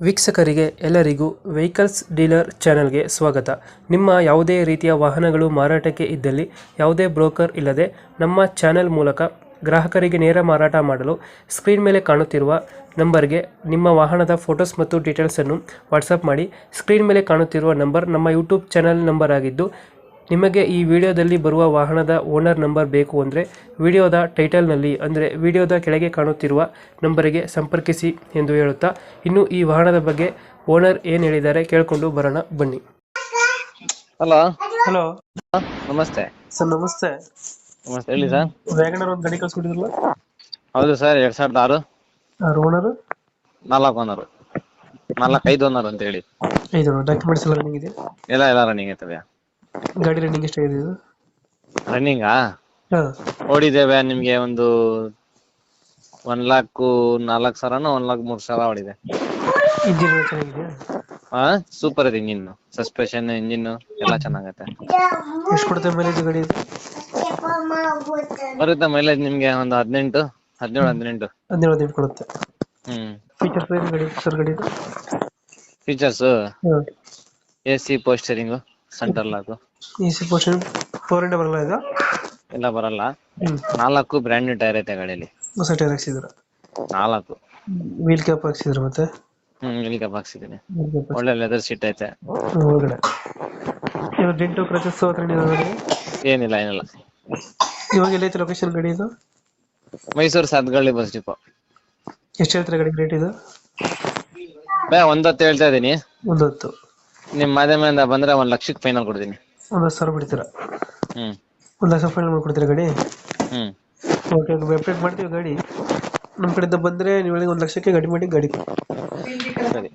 ವೀಕ್ಷಕರಿಗೆ ಎಲ್ಲರಿಗೂ vehicles dealer ಚಾನೆಲ್ಗೆ ಸ್ವಾಗತ. ನಿಮ್ಮ ಯಾವುದೇ ರೀತಿಯ ವಾಹನಗಳು ಮಾರಾಟಕ್ಕೆ ಇದ್ದಲ್ಲಿ ಯಾವುದೇ ಬ್ರೋಕರ್ ಇಲ್ಲದೆ ನಮ್ಮ ಚಾನೆಲ್ ಮೂಲಕ ಗ್ರಾಹಕರಿಗೆ ನೇರ ಮಾರಾಟ ಮಾಡಲು ಸ್ಕ್ರೀನ್ ಮೇಲೆ ಕಾಣುತ್ತಿರುವ ನಂಬರ್ಗೆ ನಿಮ್ಮ ವಾಹನದ ಫೋಟೋಸ್ ಮತ್ತು ಡೀಟೇಲ್ಸನ್ನು ವಾಟ್ಸಪ್ ಮಾಡಿ. ಸ್ಕ್ರೀನ್ ಮೇಲೆ ಕಾಣುತ್ತಿರುವ ನಂಬರ್ ನಮ್ಮ ಯೂಟ್ಯೂಬ್ ಚಾನೆಲ್ ನಂಬರ್ ಆಗಿದ್ದು, ನಿಮಗೆ ಈ ವಿಡಿಯೋದಲ್ಲಿ ಬರುವ ವಾಹನದ ಓನರ್ ನಂಬರ್ ಬೇಕು ಅಂದರೆ ವಿಡಿಯೋದ ಟೈಟಲ್ನಲ್ಲಿ ಅಂದರೆ ವಿಡಿಯೋದ ಕೆಳಗೆ ಕಾಣುತ್ತಿರುವ ನಂಬರಿಗೆ ಸಂಪರ್ಕಿಸಿ ಎಂದು ಹೇಳುತ್ತಾ, ಇನ್ನು ಈ ವಾಹನದ ಬಗ್ಗೆ ಓನರ್ ಏನು ಹೇಳಿದ್ದಾರೆ ಕೇಳಿಕೊಂಡು ಬರೋಣ ಬನ್ನಿ. ಹಲೋ ಹಲೋ ನಮಸ್ತೆ ಸರ್. ನಮಸ್ತೆ. ನಮಸ್ತೆ, ಹೇಳಿ ಸರ್. ವ್ಯಾಗನರ್ ಒಂದು ಗಾಡಿ ಕಳ್ಸ್ಕೊಟ್ಟಿದ್ರಲ್ಲ? ಹೌದು ಸರ್, 2006 ಓನರ್ 4 ಓನರ್ 5 ಓನರ್ ಅಂತ ಹೇಳಿ. ಇದು ಡಾಕ್ಯುಮೆಂಟ್ಸ್ ಎಲ್ಲ ರನ್ನಿಂಗ್ ಇದೆ? ಎಲ್ಲ ರನ್ನಿಂಗ್ ಐತವೆ. ಗಾಡಿ ರನ್ನಿಂಗ್ ಎಷ್ಟಾಗಿದೆ ಇದು? ರನ್ನಿಂಗಾ ಹಾಂ, ಓಡಿದ್ದೇವೆ ನಿಮ್ಗೆ ಒಂದು 1,04,000 1,03,000 ಓಡಿದೆ. ಇಂಜಿನ್ ಚೆನ್ನಾಗಿದೆಯಾ? ಹಾ, ಸೂಪರ್ ಇದೆ. ಇಂಜಿನ್ ಸಸ್ಪೆಷನ್ ಇಂಜಿನ್ ಎಲ್ಲ ಚೆನ್ನಾಗತ್ತೆ. ಎಷ್ಟು ಕೊಡುತ್ತೆ ಮೈಲೇಜ್ ಗಾಡಿ ಇದು? ಬರುತ್ತೆ ಮೈಲೇಜ್ ನಿಮ್ಗೆ ಒಂದು 17 ಹದಿನೇಳು ಕೊಡುತ್ತೆ. ಫೀಚರ್ಸ್ ಏನು ಗಾಡಿ ಸರ್ ಗಾಡಿ ಇದು? ಫೀಚರ್ಸ್ ಹಾಂ, AC ಪೋಸ್ಟರಿಂಗ್, ಸೆಂಟರ್ ಲಾಕ್. AC ಪೋರ್ಷನ್ 4 ಬರಲ್ಲ ಇದು? ಎಲ್ಲ ಬರಲ್ಲ. ಹ್ಞೂ, 4 ಬ್ರ್ಯಾಂಡ್ ನ್ಯೂ ಟೈರ್ ಐತೆ ಗಾಡಿಯಲ್ಲಿ. ಹೊಸ ಟೈರ್ ಹಾಕ್ಸಿದ್ರ? 4 ವೀಲ್ ಕ್ಯಾಪ್ ಹಾಕ್ಸಿದ್ರ ಮತ್ತೆ? ವೀಲ್ ಕ್ಯಾಪ್ ಹಾಕ್ಸಿದ್ದೀನಿ. ವೀಲ್ ಕ್ಯಾಪ್ ಒಳ್ಳೆ ಲೆದರ್ ಸೀಟ್ ಐತೆ. ಒಳಗಡೆ ಏನು ಡೆಂಟು ಕ್ರಚಸ್ ಹತ್ರ ಏನಿಲ್ಲ. ಇವಾಗ ಎಲ್ಲೈತೆ ಲೊಕೇಶನ್ ಗಾಡಿ ಇದು? Mysuru Sathagalli bus depot. ಎಷ್ಟು ಹೇಳ್ತಾರೆ ಗಾಡಿ ರೇಟ್ ಇದು? 1,10 ಹೇಳ್ತಾ ಇದೀನಿ. 1,10. ನಿಮ್ ಮಾಧ್ಯಮದಿಂದ ಬಂದ್ರೆ 1,00,000 ಫೈನಲ್ ಕೊಡ್ತೀನಿ. 1,10,000 ಬಿಡ್ತೀರಾ? ಹ್ಮ್ 1,00,000 ಫೈನಲ್ ಮಾಡ್ಕೊಡ್ತೀರಾ ಗಾಡಿ? ಹ್ಮ್ ಓಕೆ, ವೆಬ್ಸೈಟ್ ಮಾಡ್ತೀವಿ ಗಾಡಿ. ನಮ್ಮ ಕಡೆಯಿಂದ ಬಂದರೆ ನೀವು 1,00,000ಕ್ಕೆ ಗಾಡಿ ಮಾಡಿ ಗಾಡಿ. ಸರಿ.